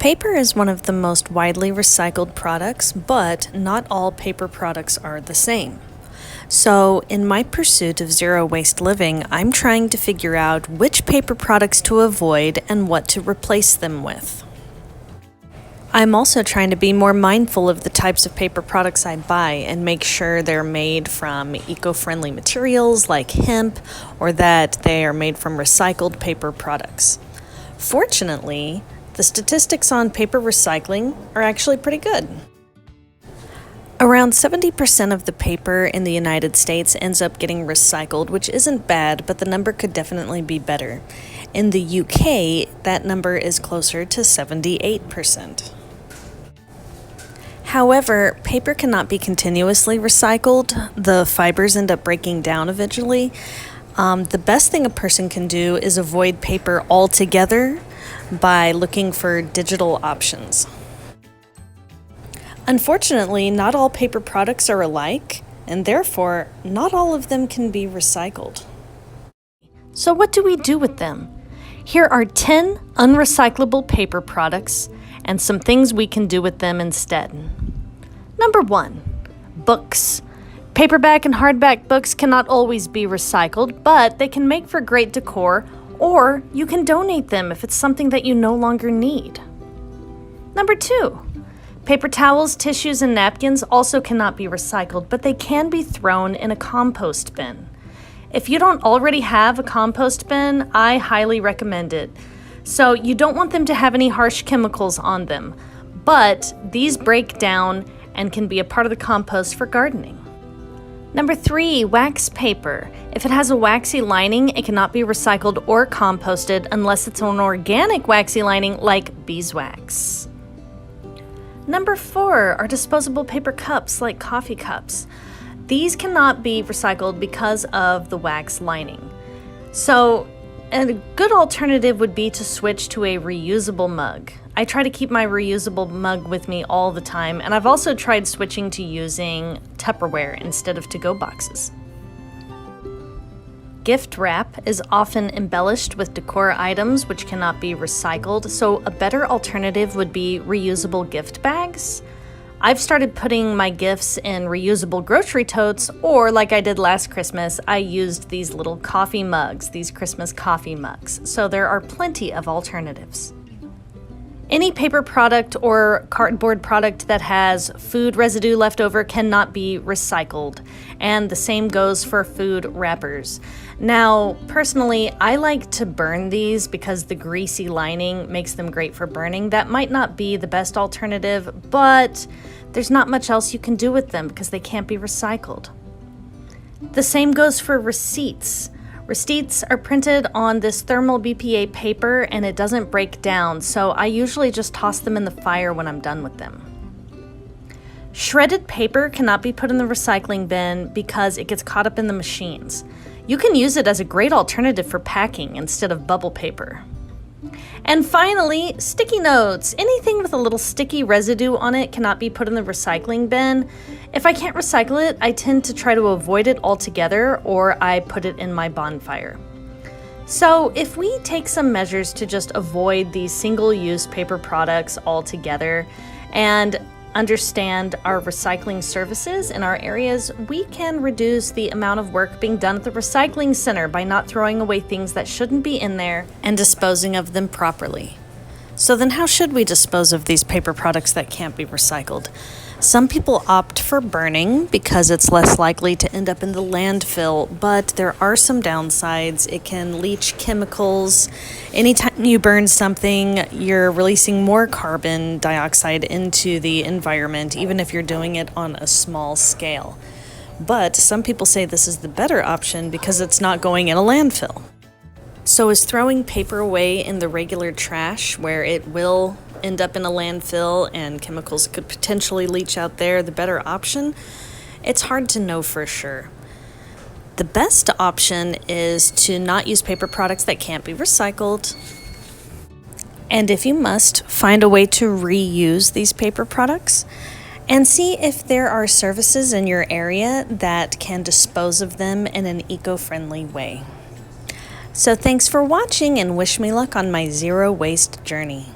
Paper is one of the most widely recycled products, but not all paper products are the same. So, in my pursuit of zero waste living, I'm trying to figure out which paper products to avoid and what to replace them with. I'm also trying to be more mindful of the types of paper products I buy and make sure they're made from eco-friendly materials like hemp or that they are made from recycled paper products. Fortunately, the statistics on paper recycling are actually pretty good. Around 70% of the paper in the United States ends up getting recycled, which isn't bad, but the number could definitely be better. In the UK, that number is closer to 78%. However, paper cannot be continuously recycled. The fibers end up breaking down eventually. The best thing a person can do is avoid paper altogether by looking for digital options. Unfortunately, not all paper products are alike, and therefore, not all of them can be recycled. So what do we do with them? Here are 10 unrecyclable paper products and some things we can do with them instead. Number 1, books. Paperback and hardback books cannot always be recycled, but they can make for great decor, or you can donate them if it's something that you no longer need. Number 2, paper towels, tissues, and napkins also cannot be recycled, but they can be thrown in a compost bin. If you don't already have a compost bin, I highly recommend it. So you don't want them to have any harsh chemicals on them, but these break down and can be a part of the compost for gardening. Number 3, wax paper. If it has a waxy lining, it cannot be recycled or composted unless it's an organic waxy lining like beeswax. Number 4 are disposable paper cups like coffee cups. These cannot be recycled because of the wax lining. So a good alternative would be to switch to a reusable mug. I try to keep my reusable mug with me all the time, and I've also tried switching to using Tupperware instead of to-go boxes. Gift wrap is often embellished with decor items which cannot be recycled, so a better alternative would be reusable gift bags. I've started putting my gifts in reusable grocery totes, or like I did last Christmas, I used these little coffee mugs, these Christmas coffee mugs. So there are plenty of alternatives. Any paper product or cardboard product that has food residue left over cannot be recycled, and the same goes for food wrappers. Now, personally, I like to burn these because the greasy lining makes them great for burning. That might not be the best alternative, but there's not much else you can do with them because they can't be recycled. The same goes for receipts. Receipts are printed on this thermal BPA paper and it doesn't break down, so I usually just toss them in the fire when I'm done with them. Shredded paper cannot be put in the recycling bin because it gets caught up in the machines. You can use it as a great alternative for packing instead of bubble paper. And finally, sticky notes. Anything with a little sticky residue on it cannot be put in the recycling bin. If I can't recycle it, I tend to try to avoid it altogether, or I put it in my bonfire. So if we take some measures to just avoid these single-use paper products altogether and understand our recycling services in our areas, we can reduce the amount of work being done at the recycling center by not throwing away things that shouldn't be in there And disposing of them properly. So then how should we dispose of these paper products that can't be recycled? Some people opt for burning because it's less likely to end up in the landfill, but there are some downsides. It can leach chemicals. Anytime you burn something, you're releasing more carbon dioxide into the environment, even if you're doing it on a small scale. But some people say this is the better option because it's not going in a landfill. So is throwing paper away in the regular trash, where it will end up in a landfill and chemicals could potentially leach out there, the better option? It's hard to know for sure. The best option is to not use paper products that can't be recycled. And if you must, find a way to reuse these paper products and see if there are services in your area that can dispose of them in an eco-friendly way. So thanks for watching and wish me luck on my zero waste journey.